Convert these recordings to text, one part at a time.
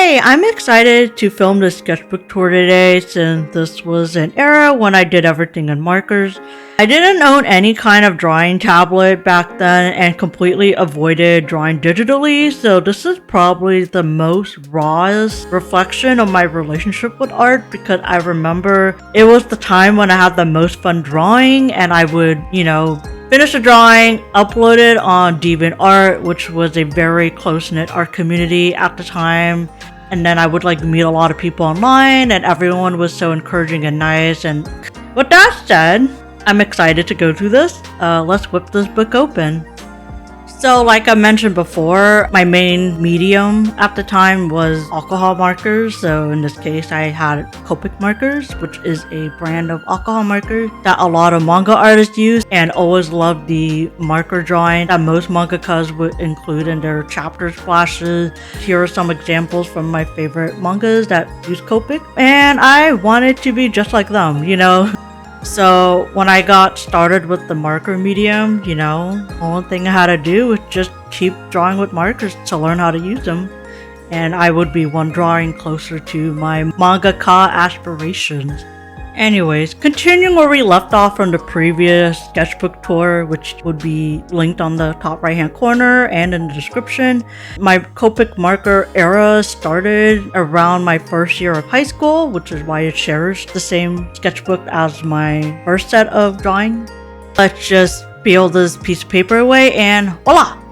Hey, I'm excited to film this sketchbook tour today since this was an era when I did everything in markers. I didn't own any kind of drawing tablet back then and completely avoided drawing digitally, so this is probably the most rawest reflection of my relationship with art because I remember it was the time when I had the most fun drawing and I would, finish a drawing, upload it on DeviantArt, which was a very close-knit art community at the time. And then I would meet a lot of people online and everyone was so encouraging and nice. And with that said, I'm excited to go through this. Let's whip this book open. So like I mentioned before, my main medium at the time was alcohol markers. So in this case, I had Copic markers, which is a brand of alcohol markers that a lot of manga artists use, and always loved the marker drawing that most mangakas would include in their chapter splashes. Here are some examples from my favorite mangas that use Copic, and I wanted to be just like them, So when I got started with the marker medium, the only thing I had to do was just keep drawing with markers to learn how to use them. And I would be one drawing closer to my mangaka aspirations. Anyways, continuing where we left off from the previous sketchbook tour, which would be linked on the top right hand corner and in the description. My Copic marker era started around my first year of high school, which is why it shares the same sketchbook as my first set of drawing. Let's just peel this piece of paper away and voila!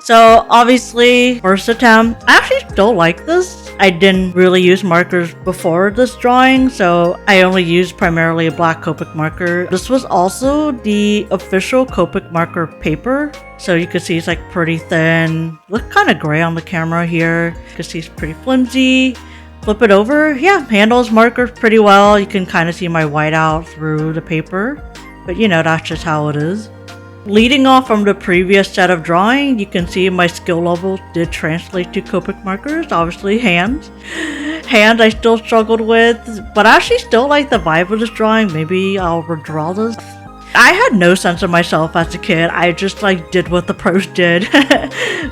So obviously, first attempt. I actually still like this. I didn't really use markers before this drawing, so I only used primarily a black Copic marker. This was also the official Copic marker paper. So you can see it's pretty thin. Look kind of gray on the camera here. You can see it's pretty flimsy. Flip it over. Yeah, handles markers pretty well. You can kind of see my whiteout through the paper. But that's just how it is. Leading off from the previous set of drawing, you can see my skill level did translate to Copic markers, obviously hands. Hands I still struggled with, but I actually still like the vibe of this drawing. Maybe I'll redraw this. I had no sense of myself as a kid. I just did what the pros did.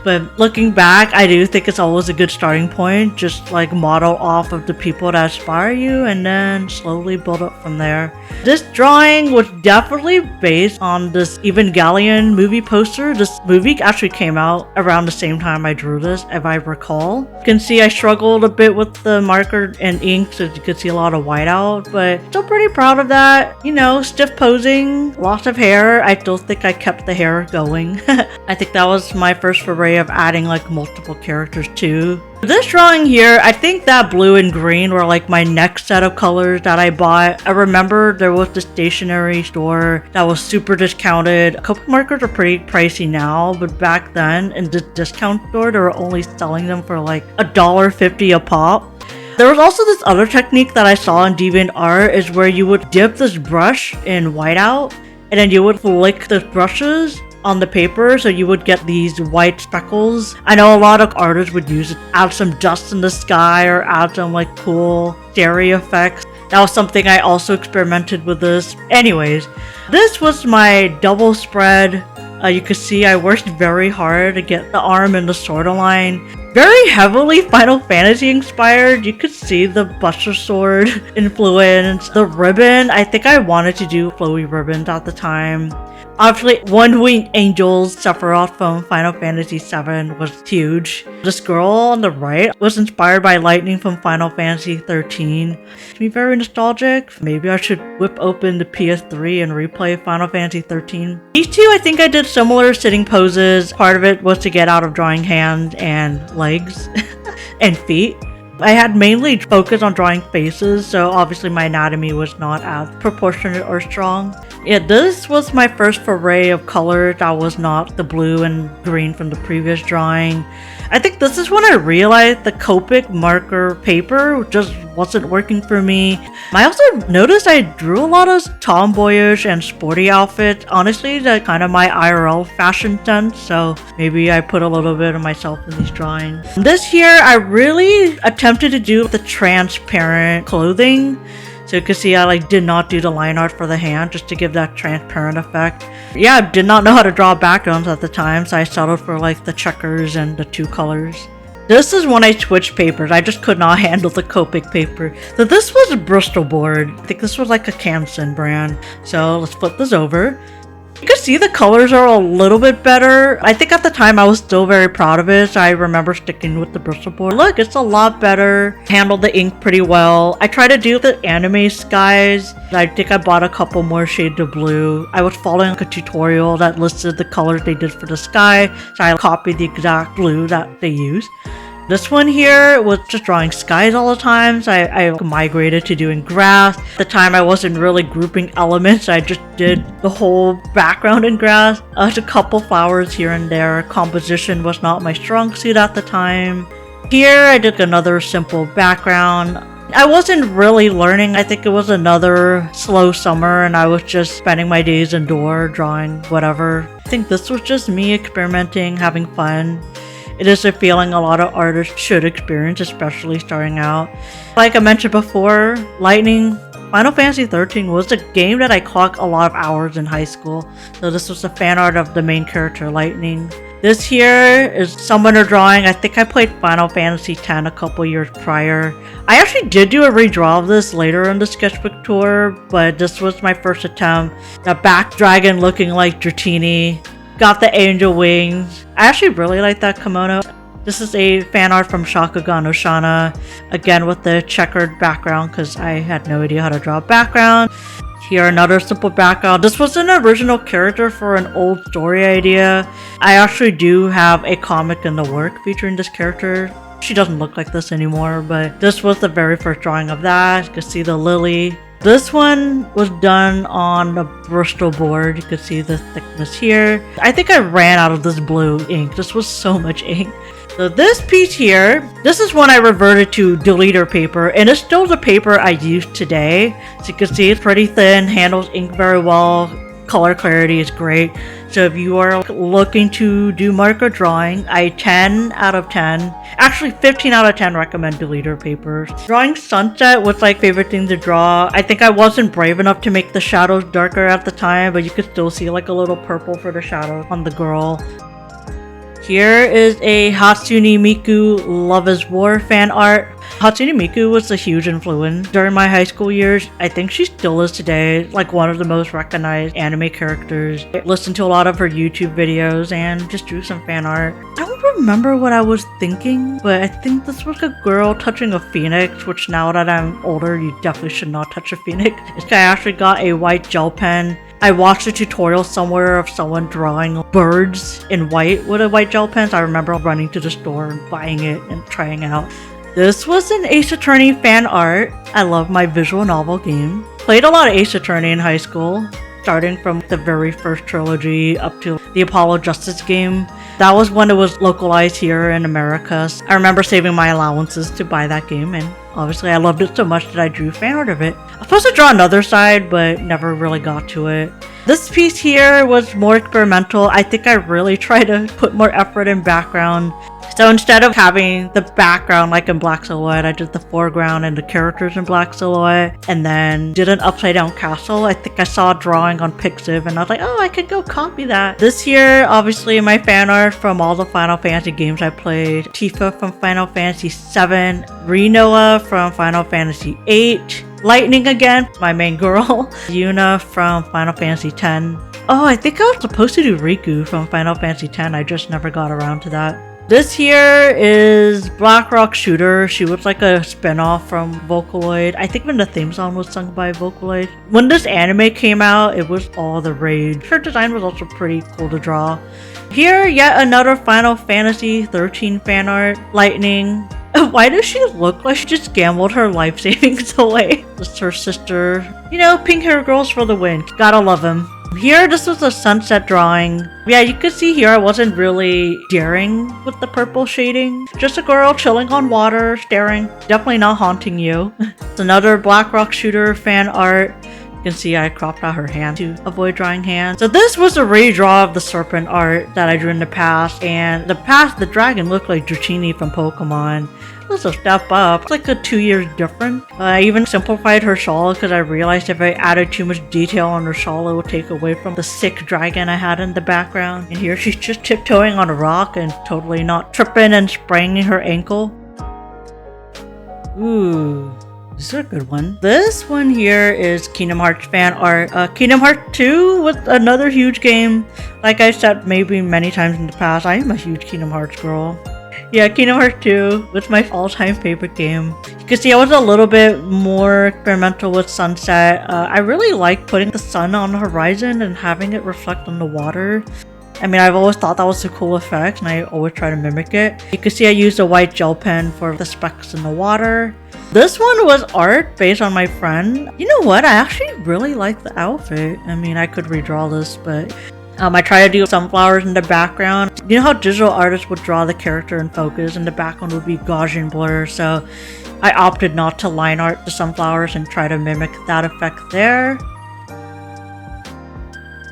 But looking back, I do think it's always a good starting point. Just model off of the people that inspire you and then slowly build up from there. This drawing was definitely based on this Evangelion movie poster. This movie actually came out around the same time I drew this, if I recall. You can see I struggled a bit with the marker and ink, so you could see a lot of whiteout, but still pretty proud of that. Stiff posing. Lots of hair. I still think I kept the hair going. I think that was my first foray of adding multiple characters too. This drawing here, I think that blue and green were my next set of colors that I bought. I remember there was the stationery store that was super discounted. Copic markers are pretty pricey now, but back then in the discount store, they were only selling them for $1.50 a pop. There was also this other technique that I saw in DeviantArt is where you would dip this brush in whiteout and then you would flick the brushes on the paper so you would get these white speckles. I know a lot of artists would use it, add some dust in the sky or add some cool starry effects. That was something I also experimented with this. Anyways, this was my double spread. You can see I worked very hard to get the arm and the sword align. Very heavily Final Fantasy inspired. You could see the Buster Sword influence. The ribbon, I think I wanted to do flowy ribbons at the time. Obviously, One-Winged Angel's Sephiroth from Final Fantasy VII was huge. This girl on the right was inspired by lightning from Final Fantasy XIII. To be very nostalgic. Maybe I should whip open the PS3 and replay Final Fantasy XIII. These two, I think I did similar sitting poses. Part of it was to get out of drawing hands and legs and feet. I had mainly focused on drawing faces, so obviously my anatomy was not as proportionate or strong. Yeah, this was my first foray of color that was not the blue and green from the previous drawing. I think this is when I realized the Copic marker paper just wasn't working for me. I also noticed I drew a lot of tomboyish and sporty outfits. Honestly, that's kind of my IRL fashion sense, so maybe I put a little bit of myself in these drawings. This year, I really attempted to do the transparent clothing. So you can see I did not do the line art for the hand just to give that transparent effect. Yeah, I did not know how to draw backgrounds at the time, so I settled for the checkers and the two colors. This is when I switched papers. I just could not handle the Copic paper. So this was a Bristol board. I think this was like a Canson brand. So let's flip this over. You can see the colors are a little bit better. I think at the time I was still very proud of it, so I remember sticking with the Bristol board. Look, it's a lot better. Handled the ink pretty well. I tried to do the anime skies. I think I bought a couple more shades of blue. I was following a tutorial that listed the colors they did for the sky, so I copied the exact blue that they used. This one here was just drawing skies all the time, so I migrated to doing grass. At the time I wasn't really grouping elements, I just did the whole background in grass. Just a couple flowers here and there. Composition was not my strong suit at the time. Here I did another simple background. I wasn't really learning. I think it was another slow summer and I was just spending my days indoor drawing whatever. I think this was just me experimenting, having fun. It is a feeling a lot of artists should experience, especially starting out. Like I mentioned before, Lightning, Final Fantasy XIII was a game that I clocked a lot of hours in high school. So this was the fan art of the main character, Lightning. This here is summoner drawing. I think I played Final Fantasy X a couple years prior. I actually did do a redraw of this later in the Sketchbook tour, but this was my first attempt. A back dragon looking like Dratini. Got the angel wings. I actually really like that kimono. This is a fan art from Shakugan or Shana, again with the checkered background because I had no idea how to draw a background. Here another simple background. This was an original character for an old story idea. I actually do have a comic in the work featuring this character. She doesn't look like this anymore, but this was the very first drawing of that. You can see the lily. This one was done on a Bristol board. You can see the thickness here. I think I ran out of this blue ink. This was so much ink. So this piece here, this is when I reverted to deleter paper, and it's still the paper I use today. So you can see it's pretty thin, handles ink very well, color clarity is great. So if you are looking to do marker drawing, I 10 out of 10, actually 15 out of 10 recommend deleter papers. Drawing sunset was like favorite thing to draw. I think I wasn't brave enough to make the shadows darker at the time, but you could still see like a little purple for the shadow on the girl. Here is a Hatsune Miku Love is War fan art. Hatsune Miku was a huge influence during my high school years. I think she still is today, like one of the most recognized anime characters. I listened to a lot of her YouTube videos and just drew some fan art. I don't remember what I was thinking, but I think this was a girl touching a phoenix, which now that I'm older, you definitely should not touch a phoenix. This guy actually got a white gel pen. I watched a tutorial somewhere of someone drawing birds in white with a white gel pen. So I remember running to the store and buying it and trying it out. This was an Ace Attorney fan art. I love my visual novel game. Played a lot of Ace Attorney in high school, starting from the very first trilogy up to the Apollo Justice game. That was when it was localized here in America. I remember saving my allowances to buy that game, and obviously I loved it so much that I drew fan art of it. I was supposed to draw another side, but never really got to it. This piece here was more experimental. I think I really tried to put more effort in background. So instead of having the background like in black silhouette, I did the foreground and the characters in black silhouette, and then did an upside down castle. I think I saw a drawing on Pixiv and I was like, oh, I could go copy that. This here, obviously my fan art from all the Final Fantasy games I played. Tifa from Final Fantasy VII, Rinoa from Final Fantasy VIII, Lightning again, my main girl, Yuna from Final Fantasy X. Oh, I think I was supposed to do Riku from Final Fantasy X, I just never got around to that. This here is Black Rock Shooter. She was like a spin-off from Vocaloid. I think when the theme song was sung by Vocaloid. When this anime came out, it was all the rage. Her design was also pretty cool to draw. Here, yet another Final Fantasy XIII fan art. Lightning. Why does she look like she just gambled her life savings away? This is her sister. You know, pink hair girls for the win. Gotta love him. Here, this was a sunset drawing. Yeah, you can see here I wasn't really daring with the purple shading. Just a girl chilling on water, staring. Definitely not haunting you. It's another Black Rock Shooter fan art. You can see I cropped out her hand to avoid drawing hands. So this was a redraw of the serpent art that I drew in the past. And the dragon looked like Dratini from Pokemon. was a step up. It's like a 2 years different. I even simplified her shawl because I realized if I added too much detail on her shawl, it would take away from the sick dragon I had in the background. And here she's just tiptoeing on a rock and totally not tripping and spraining her ankle. Ooh. This is a good one. This one here is Kingdom Hearts fan art. Kingdom Hearts 2 was another huge game. Like I said maybe many times in the past, I am a huge Kingdom Hearts girl. Yeah, Kingdom Hearts 2 was my all-time favorite game. You can see I was a little bit more experimental with sunset. I really like putting the sun on the horizon and having it reflect on the water. I mean, I've always thought that was a cool effect and I always try to mimic it. You can see I used a white gel pen for the specks in the water. This one was art based on my friend. You know what? I actually really like the outfit. I mean, I could redraw this, but I try to do sunflowers in the background. You know how digital artists would draw the character in focus and the background would be Gaussian blur, so I opted not to line art the sunflowers and try to mimic that effect there.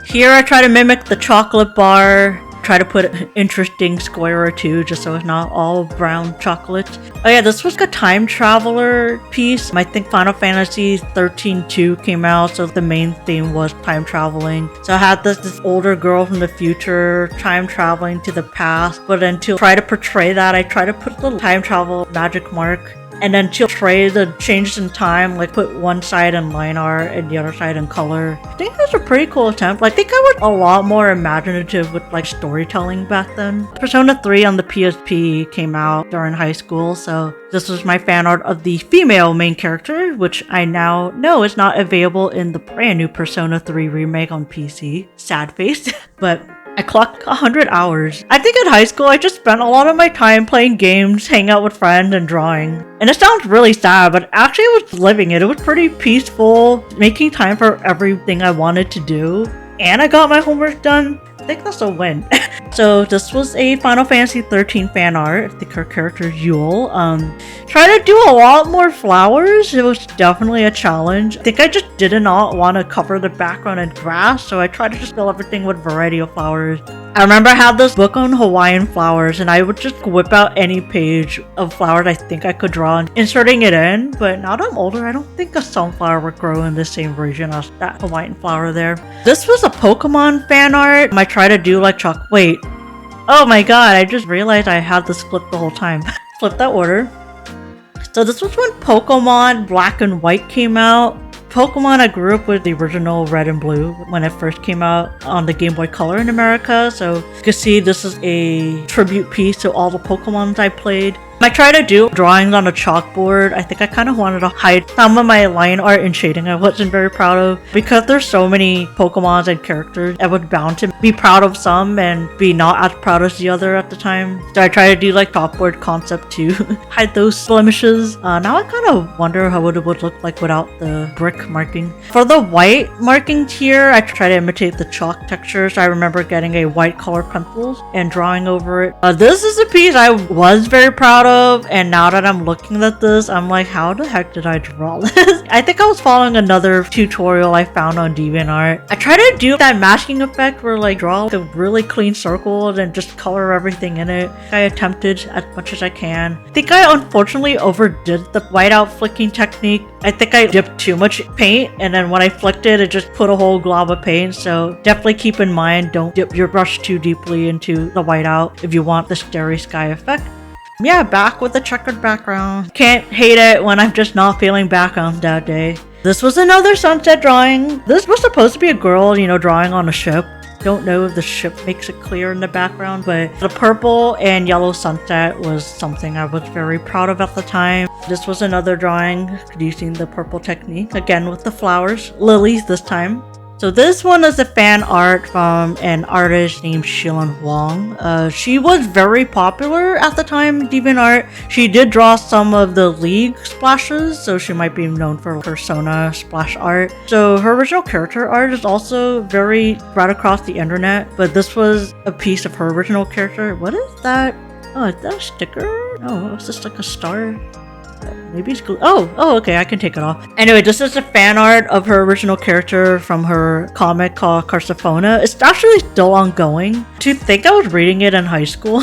Here I try to mimic the chocolate bar, try to put an interesting square or two just so it's not all brown chocolate. Oh yeah, this was a time traveler piece. I think Final Fantasy XIII-2 came out, so the main theme was time traveling. So I had this older girl from the future time traveling to the past, but then to try to portray that, I try to put the time travel magic mark. And then she'll trade the changes in time, like put one side in line art and the other side in color. I think that's a pretty cool attempt. Like, I think I was a lot more imaginative with like storytelling back then. Persona 3 on the PSP came out during high school, so this was my fan art of the female main character, which I now know is not available in the brand new Persona 3 remake on PC. Sad face. But I clocked 100 hours. I think in high school I just spent a lot of my time playing games, hanging out with friends, and drawing. And it sounds really sad, but actually I was living it. It was pretty peaceful, making time for everything I wanted to do. And I got my homework done. I think that's a win. So this was a Final Fantasy XIII fan art. I think her character is Yule. Try to do a lot more flowers. It was definitely a challenge. I think I just did not want to cover the background in grass, so I tried to just fill everything with variety of flowers. I remember I had this book on Hawaiian flowers and I would just whip out any page of flowers I think I could draw and inserting it in, but now that I'm older, I don't think a sunflower would grow in the same region as that Hawaiian flower there. This was a Pokemon fan art. I tried to do like wait. Oh my god, I just realized I had this flipped the whole time. Flip that order. So this was when Pokemon Black and White came out. Pokemon, I grew up with the original Red and Blue when it first came out on the Game Boy Color in America, so you can see this is a tribute piece to all the Pokemons I played. I tried to do drawings on a chalkboard. I think I kind of wanted to hide some of my line art and shading I wasn't very proud of. Because there's so many Pokemons and characters, I was bound to be proud of some and be not as proud as the other at the time. So I tried to do like chalkboard concept to hide those blemishes. Now I kind of wonder how it would look like without the brick marking. For the white markings here, I try to imitate the chalk texture. So I remember getting a white color pencils and drawing over it. This is a piece I was very proud of, and now that I'm looking at this, I'm like, how the heck did I draw this? I think I was following another tutorial I found on DeviantArt. I tried to do that masking effect where like draw like a really clean circle and just color everything in it. I attempted as much as I can. I think I unfortunately overdid the whiteout flicking technique. I think I dipped too much paint, and then when I flicked it, it just put a whole glob of paint. So definitely keep in mind, don't dip your brush too deeply into the whiteout if you want the starry sky effect. Yeah, back with the checkered background. Can't hate it when I'm just not feeling background that day. This was another sunset drawing. This was supposed to be a girl, you know, drawing on a ship. Don't know if the ship makes it clear in the background, but the purple and yellow sunset was something I was very proud of at the time. This was another drawing using the purple technique, again with the flowers, lilies this time. So this one is a fan art from an artist named Shilin Huang. She was very popular at the time, DeviantArt. She did draw some of the League splashes, so she might be known for Persona splash art. So her original character art is also very spread across the internet, but this was a piece of her original character. What is that? Oh, is that a sticker? Oh, it's just like a star. Maybe it's glue. Oh, okay, I can take it off. Anyway, this is a fan art of her original character from her comic called Carsophona. It's actually still ongoing. To think I was reading it in high school.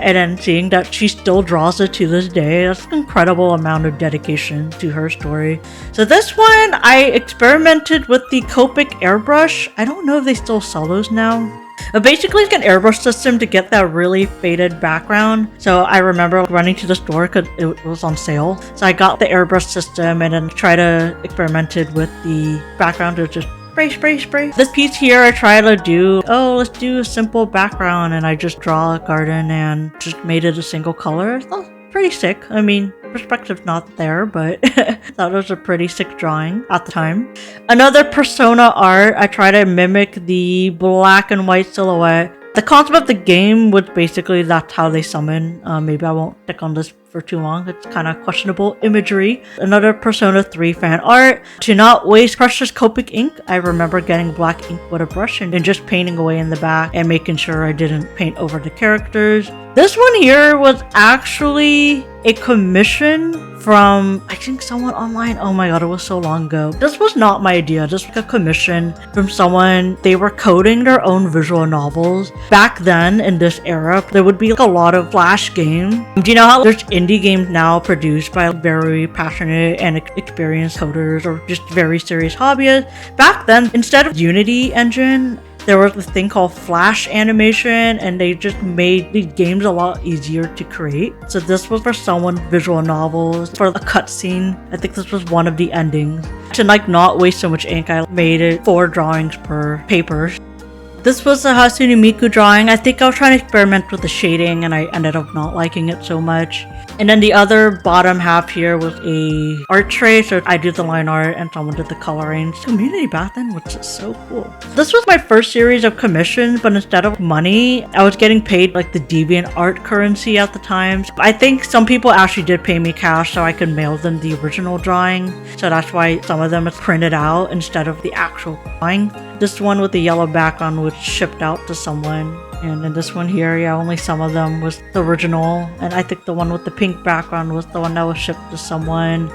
and then seeing that she still draws it to this day, that's an incredible amount of dedication to her story. So this one, I experimented with the Copic airbrush. I don't know if they still sell those now. But basically, it's an airbrush system to get that really faded background. So I remember running to the store because it was on sale. So I got the airbrush system and then tried to experimented with the background to just spray. This piece here I try to do, let's do a simple background, and I just draw a garden and just made it a single color. Oh, pretty sick. I mean, perspective's not there, but that was a pretty sick drawing at the time. Another persona art, I try to mimic the black and white silhouette. The concept of the game was basically that's how they summon. Maybe I won't stick on this for too long. It's kind of questionable imagery. Another Persona 3 fan art. To not waste precious Copic ink, I remember getting black ink with a brush and just painting away in the back and making sure I didn't paint over the characters. This one here was actually a commission from, I think, someone online. Oh my god, it was so long ago. This was not my idea. This was a commission from someone. They were coding their own visual novels. Back then, in this era, there would be like a lot of Flash games. Do you know how there's indie games now produced by very passionate and experienced coders or just very serious hobbyists? Back then, instead of Unity engine, there was this thing called Flash animation, and they just made the games a lot easier to create. So this was for someone visual novels, for a cutscene. I think this was one of the endings. To like not waste so much ink, I made it 4 drawings per paper. This was a Hatsune Miku drawing. I think I was trying to experiment with the shading and I ended up not liking it so much. And then the other bottom half here was a art tray, so I did the line art and someone did the coloring. Community back then was just so cool. This was my first series of commissions, but instead of money, I was getting paid like the Deviant art currency at the time. I think some people actually did pay me cash so I could mail them the original drawing. So that's why some of them is printed out instead of the actual drawing. This one with the yellow background was shipped out to someone. And then this one here, yeah, only some of them was the original. And I think the one with the pink background was the one that was shipped to someone.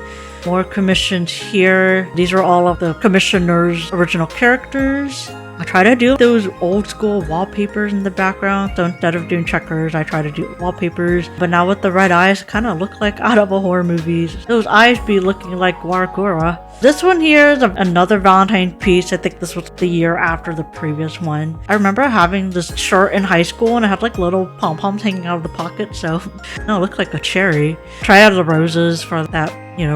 More commissions here. These are all of the commissioner's original characters. I try to do those old school wallpapers in the background. So instead of doing checkers, I try to do wallpapers. But now with the red eyes, kind of look like out of a horror movie. Those eyes be looking like Warakura. This one here is another Valentine piece. I think this was the year after the previous one. I remember having this shirt in high school and it had like little pom-poms hanging out of the pocket. So no, it looked like a cherry. Try out the roses for that,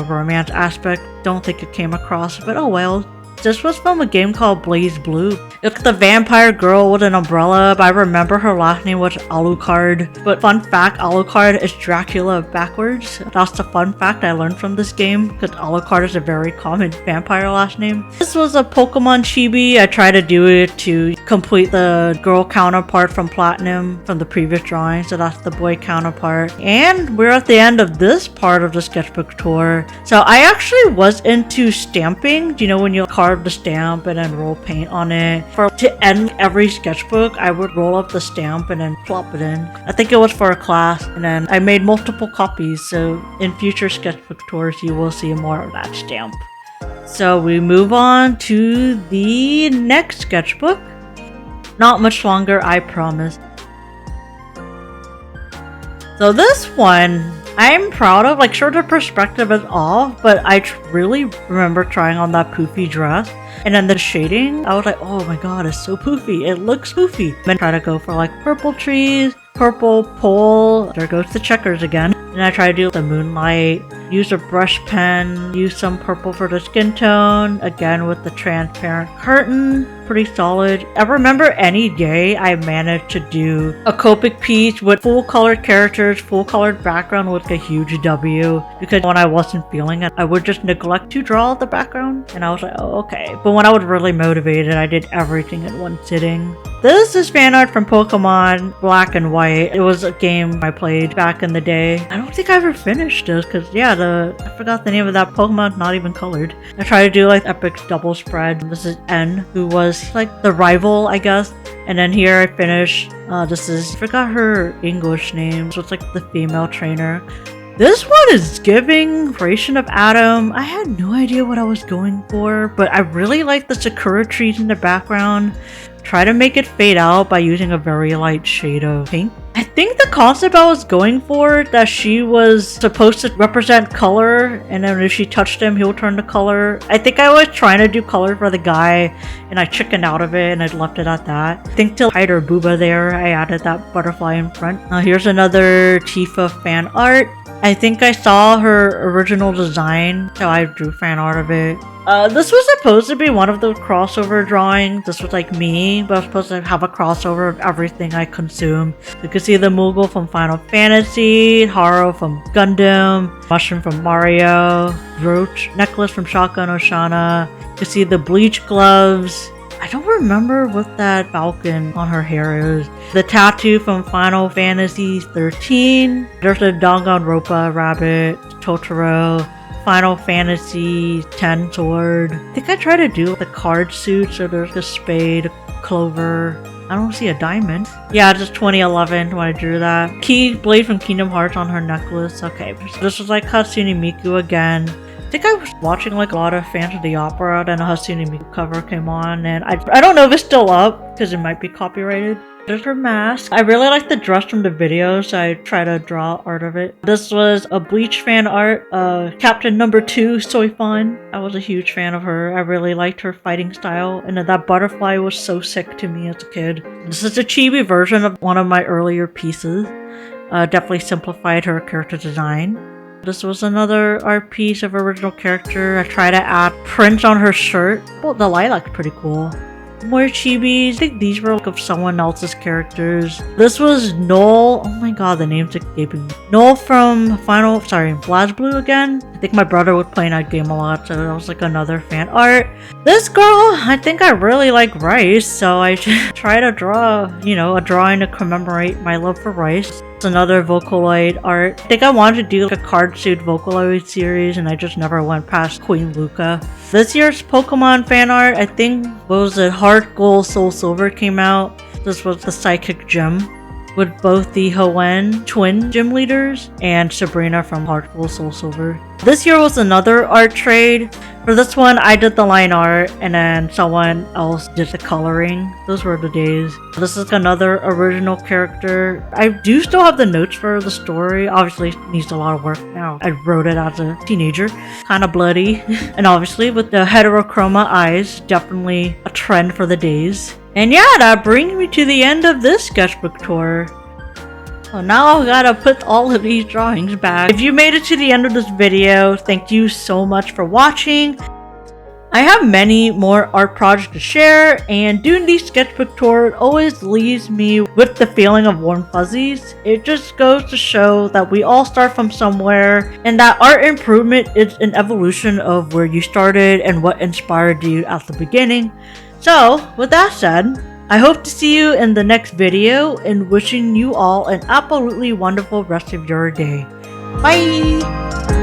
romance aspect. Don't think it came across, but oh well. This was from a game called Blaze Blue. It's the vampire girl with an umbrella, but I remember her last name was Alucard. But fun fact, Alucard is Dracula backwards. That's the fun fact I learned from this game, because Alucard is a very common vampire last name. This was a Pokemon chibi. I tried to do it to complete the girl counterpart from Platinum from the previous drawing, so that's the boy counterpart. And we're at the end of this part of the sketchbook tour. So I actually was into stamping. Do you know when you carve the stamp and then roll paint on it? To end every sketchbook, I would roll up the stamp and then plop it in. I think it was for a class, and then I made multiple copies, so in future sketchbook tours you will see more of that stamp. So we move on to the next sketchbook. Not much longer, I promise. So this one I'm proud of. Like, sure, the perspective is off, but I really remember trying on that poofy dress. And then the shading, I was like, oh my god, it's so poofy. It looks poofy. Then try to go for like purple trees, purple pole. There goes the checkers again. And I try to do the moonlight, use a brush pen, use some purple for the skin tone, again with the transparent curtain. Pretty solid. I remember any day I managed to do a Copic piece with full colored characters, full colored background with a huge W, because when I wasn't feeling it, I would just neglect to draw the background, and I was like, oh, okay. But when I was really motivated, I did everything in one sitting. This is fan art from Pokemon Black and White. It was a game I played back in the day. I don't think I ever finished this, because yeah, I forgot the name of that Pokemon, not even colored. I tried to do like epic double spread. This is N, who was like the rival, I guess. And then here I finished, I forgot her English name, so it's like the female trainer. This one is giving Creation of Adam. I had no idea what I was going for, but I really like the sakura trees in the background. Try to make it fade out by using a very light shade of pink. I think the concept I was going for, that she was supposed to represent color, and then if she touched him, he'll turn to color. I think I was trying to do color for the guy, and I chickened out of it, and I left it at that. I think to hide her booba there, I added that butterfly in front. Now here's another Tifa fan art. I think I saw her original design, so I drew fan art of it. This was supposed to be one of the crossover drawings. This was like me, but I was supposed to have a crossover of everything I consume. You can see the Moogle from Final Fantasy, Haro from Gundam, Mushroom from Mario, Roach necklace from Shakugan or Shana. You can see the Bleach gloves. I don't remember what that falcon on her hair is. The tattoo from Final Fantasy XIII. There's a Danganronpa rabbit, Totoro. Final Fantasy X sword. I think I tried to do the card suit, so there's a spade, clover. I don't see a diamond. Yeah, just 2011 when I drew that. Key blade from Kingdom Hearts on her necklace. Okay, so this was like Hatsune Miku again. I think I was watching like a lot of Phantom of the Opera, then a Hatsune Miku cover came on, and I don't know if it's still up because it might be copyrighted. There's her mask. I really like the dress from the video, so I try to draw art of it. This was a Bleach fan art, Captain Number 2, Soifan. I was a huge fan of her. I really liked her fighting style, and that butterfly was so sick to me as a kid. This is a chibi version of one of my earlier pieces. Definitely simplified her character design. This was another art piece of original character. I tried to add prints on her shirt. Well, the lilac's pretty cool. More chibis. I think these were like of someone else's characters. This was Noel. Oh my god, the name's escaping me. Noel from BlazBlue again. I think my brother was playing that game a lot, so that was like another fan art. This girl, I think I really like rice, so I try to draw, you know, a drawing to commemorate my love for rice. It's another Vocaloid art. I think I wanted to do like a card suit Vocaloid series, and I just never went past Queen Luca. This year's Pokemon fan art, I think, what was it? Heart Gold Soul Silver came out. This was the Psychic Gym with both the Hoenn twin gym leaders and Sabrina from Heart Gold Soul Silver. This year was another art trade. For this one, I did the line art and then someone else did the coloring. Those were the days. This is another original character. I do still have the notes for the story. Obviously, it needs a lot of work now. I wrote it as a teenager. Kind of bloody. And obviously, with the heterochroma eyes, definitely a trend for the days. And yeah, that brings me to the end of this sketchbook tour. Well, now I've got to put all of these drawings back. If you made it to the end of this video, thank you so much for watching. I have many more art projects to share, and doing these sketchbook tours always leaves me with the feeling of warm fuzzies. It just goes to show that we all start from somewhere, and that art improvement is an evolution of where you started and what inspired you at the beginning. So, with that said, I hope to see you in the next video, and wishing you all an absolutely wonderful rest of your day. Bye!